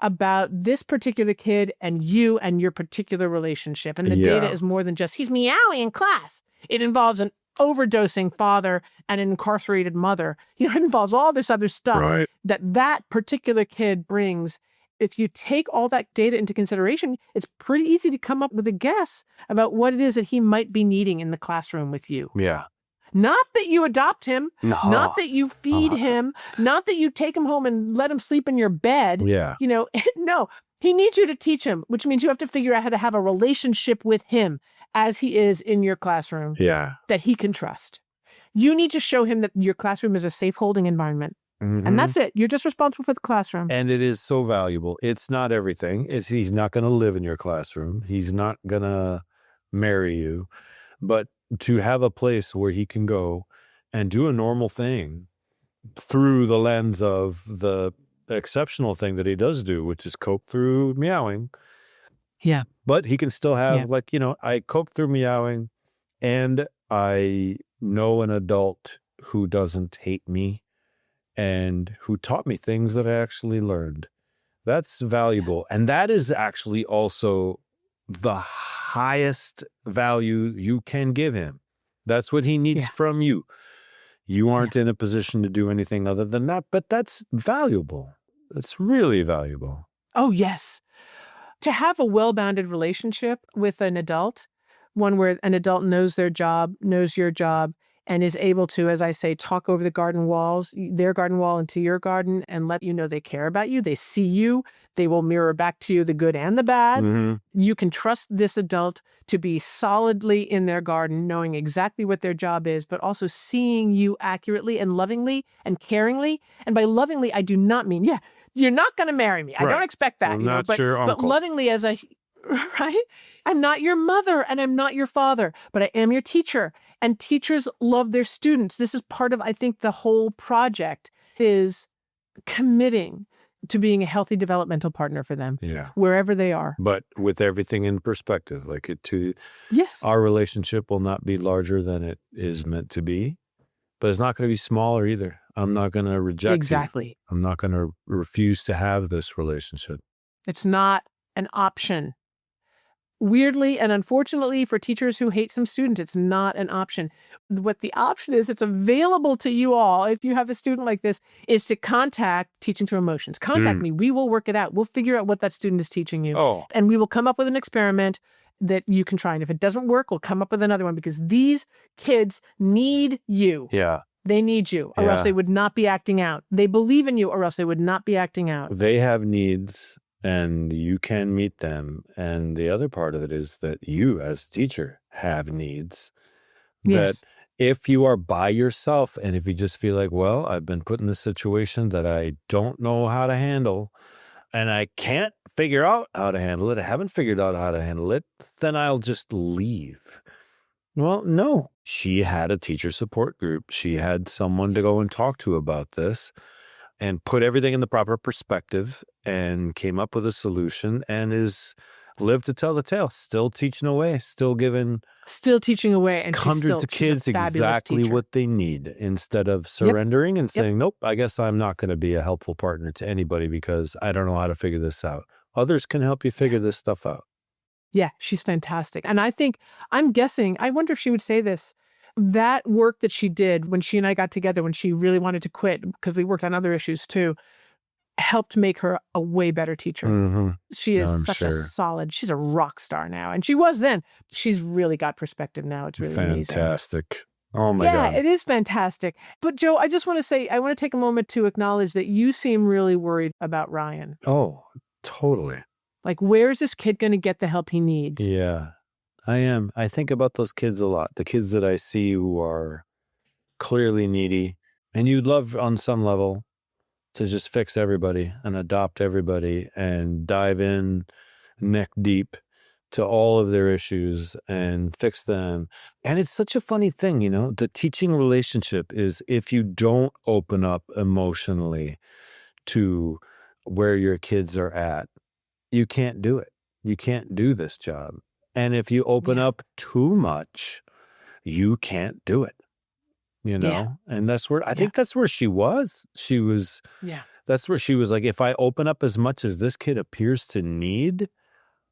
S1: about this particular kid and you and your particular relationship. And the data is more than just, he's meowing in class. It involves an overdosing father and an incarcerated mother. It involves all this other stuff that particular kid brings. If you take all that data into consideration, it's pretty easy to come up with a guess about what it is that he might be needing in the classroom with you.
S3: Yeah.
S1: Not that you adopt him, not that you feed him, not that you take him home and let him sleep in your bed.
S3: Yeah.
S1: No, he needs you to teach him, which means you have to figure out how to have a relationship with him as he is in your classroom that he can trust. You need to show him that your classroom is a safe holding environment. And that's it. You're just responsible for the classroom.
S3: And it is so valuable. It's not everything. He's not going to live in your classroom. He's not going to marry you. But to have a place where he can go and do a normal thing through the lens of the exceptional thing that he does do, which is cope through meowing.
S1: Yeah.
S3: But he can still have I cope through meowing and I know an adult who doesn't hate me and who taught me things that I actually learned. That's valuable. And that is actually also the highest value you can give him. That's what he needs from you. You aren't in a position to do anything other than that, but that's valuable. That's really valuable.
S1: Oh, yes. To have a well-bounded relationship with an adult, one where an adult knows their job, knows your job, and is able to, as I say, talk over the garden walls, their garden wall into your garden, and let you know they care about you. They see you. They will mirror back to you the good and the bad. You can trust this adult to be solidly in their garden, knowing exactly what their job is, but also seeing you accurately and lovingly and caringly. And by lovingly, I do not mean, you're not going to marry me. I don't expect that.
S3: I'm not your uncle.
S1: But lovingly as right? I'm not your mother and I'm not your father, but I am your teacher. And teachers love their students. This is part of, I think, the whole project is committing to being a healthy developmental partner for them, wherever they are.
S3: But with everything in perspective, our relationship will not be larger than it is meant to be, but it's not going to be smaller either. I'm not going to reject you. I'm not going to refuse to have this relationship.
S1: It's not an option. Weirdly and unfortunately for teachers who hate some students, it's not an option. What the option is, it's available to you all, if you have a student like this, is to contact Teaching Through Emotions. Contact me. We will work it out. We'll figure out what that student is teaching you. And we will come up with an experiment that you can try. And if it doesn't work, we'll come up with another one because these kids need you.
S3: Yeah.
S1: They need you or else they would not be acting out. They believe in you or else they would not be acting out.
S3: They have needs. And you can meet them. And the other part of it is that you as a teacher have needs. That if you are by yourself and if you just feel like, well, I've been put in this situation that I don't know how to handle and I can't figure out how to handle it, I haven't figured out how to handle it, then I'll just leave. Well, no. She had a teacher support group. She had someone to go and talk to about this and put everything in the proper perspective and came up with a solution and is lived to tell the tale, still teaching away, still teaching away and hundreds of kids exactly what they need instead of surrendering and saying, nope, I guess I'm not going to be a helpful partner to anybody because I don't know how to figure this out. Others can help you figure this stuff out.
S1: Yeah, she's fantastic. And I'm guessing, I wonder if she would say this, that work that she did when she and I got together, when she really wanted to quit, because we worked on other issues too, helped make her a way better teacher. She is she's a rock star now. And she was then. She's really got perspective now. It's really
S3: fantastic.
S1: Amazing.
S3: Oh my God.
S1: Yeah, it is fantastic. But Joe, I just want to say, I want to take a moment to acknowledge that you seem really worried about Ryan.
S3: Oh, totally.
S1: Like, where is this kid going to get the help he needs?
S3: Yeah. I am. I think about those kids a lot. The kids that I see who are clearly needy, and you'd love on some level to just fix everybody and adopt everybody and dive in neck deep to all of their issues and fix them. And it's such a funny thing, the teaching relationship is if you don't open up emotionally to where your kids are at, you can't do it. You can't do this job. And if you open up too much, you can't do it. You know? And that's where I think that's where she was. That's where she was like, if I open up as much as this kid appears to need,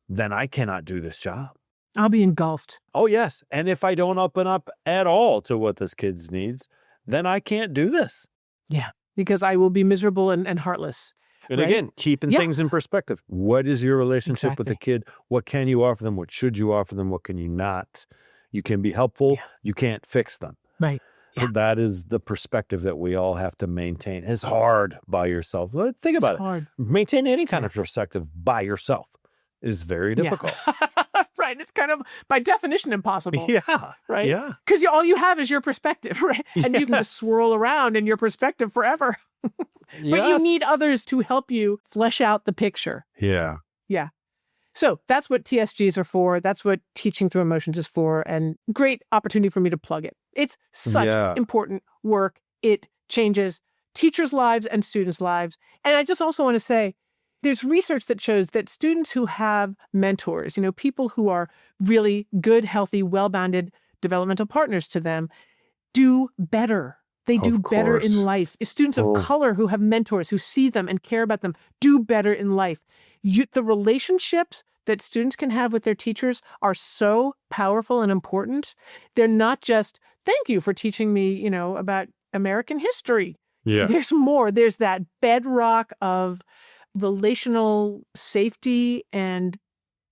S3: then I cannot do this job.
S1: I'll be engulfed.
S3: Oh, yes. And if I don't open up at all to what this kid needs, then I can't do this.
S1: Yeah, because I will be miserable and heartless.
S3: And
S1: right?
S3: again, keeping things in perspective. What is your relationship with the kid? What can you offer them? What should you offer them? What can you not? You can be helpful. You can't fix them.
S1: Right.
S3: Yeah. That is the perspective that we all have to maintain. It's hard by yourself. Think about it. Maintain any kind of perspective by yourself is very difficult.
S1: Right. It's kind of, by definition, impossible.
S3: Yeah.
S1: Right?
S3: Yeah.
S1: Because all you have is your perspective, right? And you can just swirl around in your perspective forever. But you need others to help you flesh out the picture.
S3: Yeah.
S1: Yeah. So that's what TSGs are for. That's what teaching through emotions is for. And great opportunity for me to plug it. It's such important work. It changes teachers' lives and students' lives. And I just also want to say, there's research that shows that students who have mentors, people who are really good, healthy, well-bounded developmental partners to them, do better. They do better in life. Students of color who have mentors, who see them and care about them, do better in life. The relationships that students can have with their teachers are so powerful and important. They're not just, thank you for teaching me, about American history. Yeah. There's more. There's that bedrock of relational safety and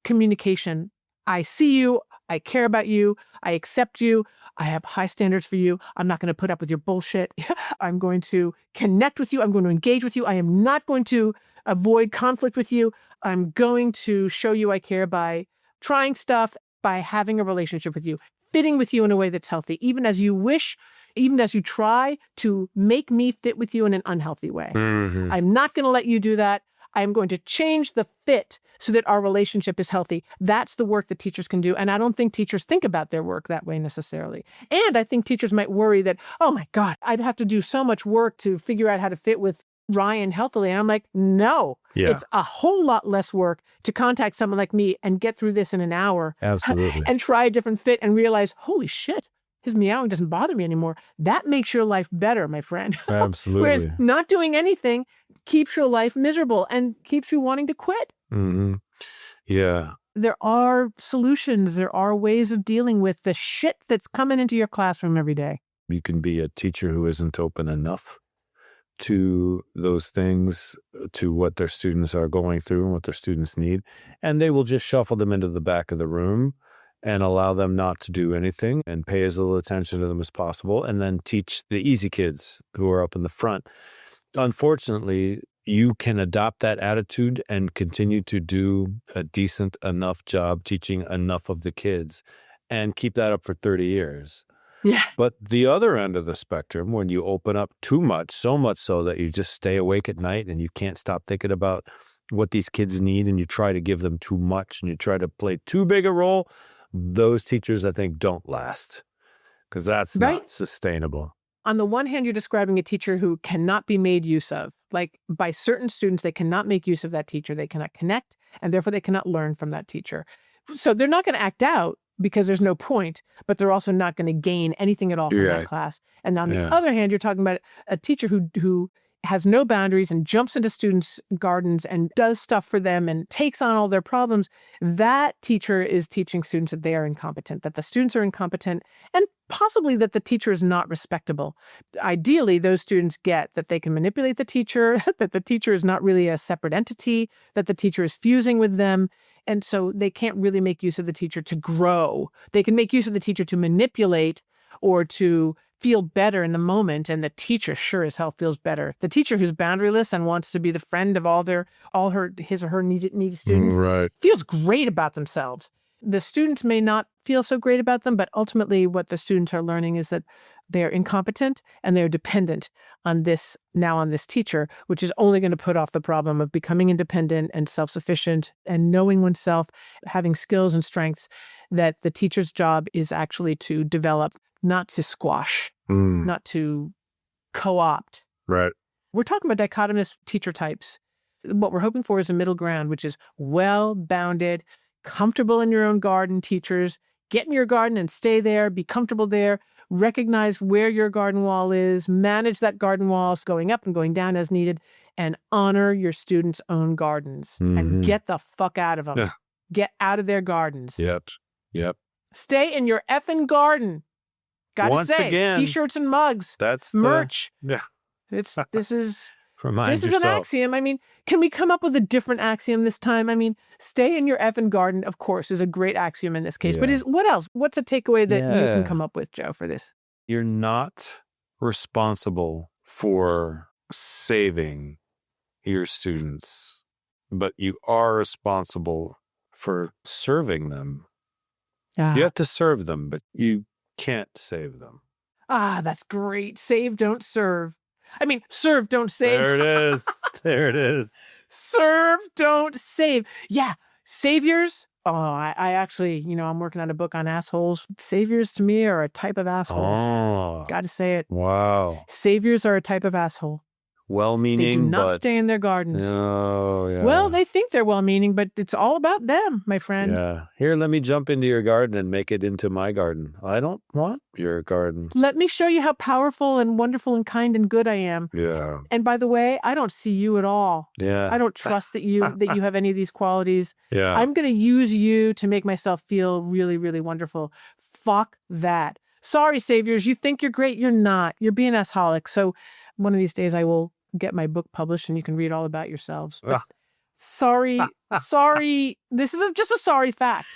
S1: communication. I see you. I care about you. I accept you. I have high standards for you. I'm not going to put up with your bullshit. I'm going to connect with you. I'm going to engage with you. I am not going to avoid conflict with you. I'm going to show you I care by trying stuff, by having a relationship with you, fitting with you in a way that's healthy, even as you wish, even as you try to make me fit with you in an unhealthy way. Mm-hmm. I'm not going to let you do that. I'm going to change the fit so that our relationship is healthy. That's the work that teachers can do. And I don't think teachers think about their work that way necessarily. And I think teachers might worry that, oh my God, I'd have to do so much work to figure out how to fit with Ryan healthily. And I'm like, no, it's a whole lot less work to contact someone like me and get through this in an hour.
S3: Absolutely.
S1: And try a different fit and realize, holy shit, his meowing doesn't bother me anymore. That makes your life better, my friend.
S3: Absolutely.
S1: Whereas not doing anything keeps your life miserable and keeps you wanting to quit.
S3: Mm-hmm. Yeah.
S1: There are solutions. There are ways of dealing with the shit that's coming into your classroom every day.
S3: You can be a teacher who isn't open enough to those things, to what their students are going through and what their students need. And they will just shuffle them into the back of the room and allow them not to do anything and pay as little attention to them as possible, and then teach the easy kids who are up in the front. Unfortunately, you can adopt that attitude and continue to do a decent enough job teaching enough of the kids and keep that up for 30 years.
S1: Yeah.
S3: But the other end of the spectrum, when you open up too much, so much so that you just stay awake at night and you can't stop thinking about what these kids need, and you try to give them too much and you try to play too big a role, those teachers, I think, don't last, because that's not sustainable.
S1: On the one hand, you're describing a teacher who cannot be made use of. Like, by certain students, they cannot make use of that teacher. They cannot connect, and therefore they cannot learn from that teacher. So they're not going to act out because there's no point, but they're also not going to gain anything at all from that class. And on the other hand, you're talking about a teacher who has no boundaries and jumps into students' gardens and does stuff for them and takes on all their problems. That teacher is teaching students that they are incompetent, that the students are incompetent, and possibly that the teacher is not respectable. Ideally, those students get that they can manipulate the teacher, that the teacher is not really a separate entity, that the teacher is fusing with them. And so they can't really make use of the teacher to grow. They can make use of the teacher to manipulate or to feel better in the moment, and the teacher sure as hell feels better. The teacher who's boundaryless and wants to be the friend of his or her needy students feels great about themselves. The students may not feel so great about them, but ultimately what the students are learning is that they're incompetent and they're dependent on this teacher, which is only going to put off the problem of becoming independent and self-sufficient and knowing oneself, having skills and strengths that the teacher's job is actually to develop, not to squash, not to co-opt.
S3: Right.
S1: We're talking about dichotomous teacher types. What we're hoping for is a middle ground, which is well-bounded, comfortable in your own garden, teachers. Get in your garden and stay there, be comfortable there, recognize where your garden wall is, manage that garden wall going up and going down as needed, and honor your students' own gardens and get the fuck out of them.
S3: Yeah.
S1: Get out of their gardens.
S3: Yep.
S1: Stay in your effing garden. Gotta
S3: Once
S1: say,
S3: again,
S1: t-shirts and mugs,
S3: That's
S1: merch.
S3: Yeah.
S1: This is
S3: Remind
S1: this is
S3: yourself.
S1: an axiom. I mean, can we come up with a different axiom this time? I mean, stay in your effing garden, of course, is a great axiom in this case. But
S3: Yeah.
S1: what else? What's a takeaway that you can
S3: Yeah.
S1: come up with, Joe, for this?
S3: You're not responsible for saving your students, but you are responsible for serving them. You have to serve them, but you can't save them.
S1: That's great. Save, don't serve. I mean, serve, don't save.
S3: There it is. There it is.
S1: Serve, don't save. Yeah, saviors. Oh, I actually, I'm working on a book on assholes. Saviors to me are a type of asshole.
S3: Oh,
S1: Got to say it.
S3: wow.
S1: Saviors are a type of asshole.
S3: Well-meaning,
S1: They do not
S3: but
S1: stay in their gardens.
S3: oh, yeah.
S1: Well, they think they're well-meaning, but it's all about them, my friend.
S3: yeah. Here, let me jump into your garden and make it into my garden. I don't want your garden.
S1: Let me show you how powerful and wonderful and kind and good I am.
S3: Yeah.
S1: And by the way, I don't see you at all.
S3: Yeah.
S1: I don't trust that you have any of these qualities.
S3: Yeah.
S1: I'm going to use you to make myself feel really, really wonderful. Fuck that. Sorry, saviors. You think you're great. You're not. You're being assholic. So one of these days I will get my book published and you can read all about yourselves. But sorry. This is just a sorry fact.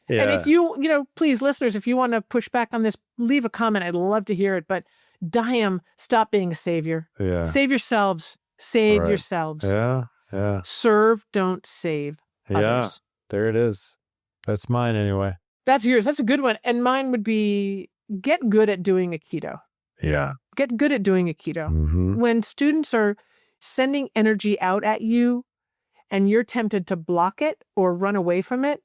S3: Yeah.
S1: And if you, please, listeners, if you want to push back on this, leave a comment. I'd love to hear it. But damn, stop being a savior.
S3: Yeah.
S1: Save yourselves. Save
S3: Right.
S1: yourselves.
S3: Yeah. Yeah.
S1: Serve, don't save
S3: Yeah.
S1: others.
S3: There it is. That's mine anyway.
S1: That's yours. That's a good one. And mine would be get good at doing Aikido.
S3: Yeah.
S1: Get good at doing Aikido.
S3: Mm-hmm.
S1: When students are sending energy out at you and you're tempted to block it or run away from it,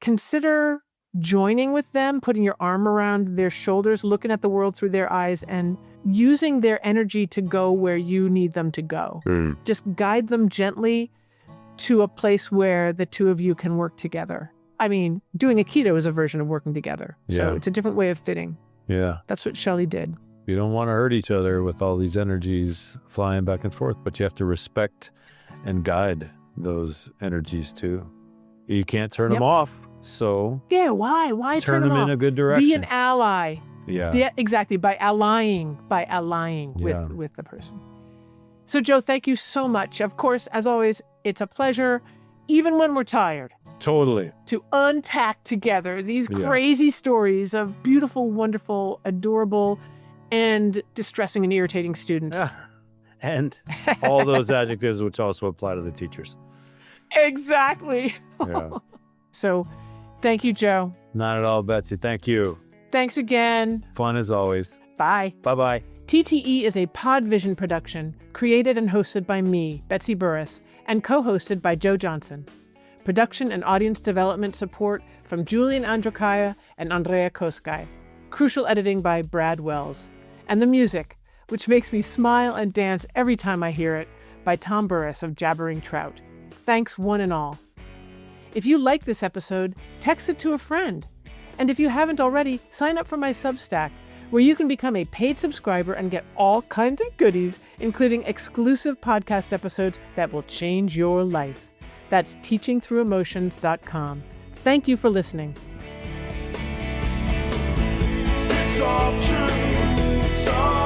S1: consider joining with them, putting your arm around their shoulders, looking at the world through their eyes, and using their energy to go where you need them to go. Just guide them gently to a place where the two of you can work together. I mean, doing Aikido is a version of working together. So
S3: Yeah.
S1: it's a different way of fitting.
S3: Yeah.
S1: That's what Shelley did.
S3: You don't want to hurt each other with all these energies flying back and forth, but you have to respect and guide those energies too. You can't turn them off. So
S1: Yeah, why? Why
S3: turn
S1: them
S3: them in
S1: off?
S3: a good direction.
S1: Be an ally.
S3: Yeah.
S1: Yeah, exactly. By allying
S3: Yeah.
S1: with the person. So Joe, thank you so much. Of course, as always, it's a pleasure, even when we're tired,
S3: Totally.
S1: to unpack together these
S3: Yeah.
S1: crazy stories of beautiful, wonderful, adorable, and distressing and irritating students.
S3: Yeah. And all those adjectives which also apply to the teachers.
S1: Exactly.
S3: Yeah.
S1: So thank you, Joe.
S3: Not at all, Betsy. Thank you.
S1: Thanks again.
S3: Fun as always.
S1: Bye.
S3: Bye-bye.
S1: TTE is a Podvision production, created and hosted by me, Betsy Burris, and co-hosted by Joe Johnson. Production and audience development support from Julian Androkaya and Andrea Koskai. Crucial editing by Brad Wells. And the music, which makes me smile and dance every time I hear it, by Tom Burris of Jabbering Trout. Thanks one and all. If you like this episode, text it to a friend. And if you haven't already, sign up for my Substack, where you can become a paid subscriber and get all kinds of goodies, including exclusive podcast episodes that will change your life. That's teachingthroughemotions.com. Thank you for listening.
S2: It's all true. It's all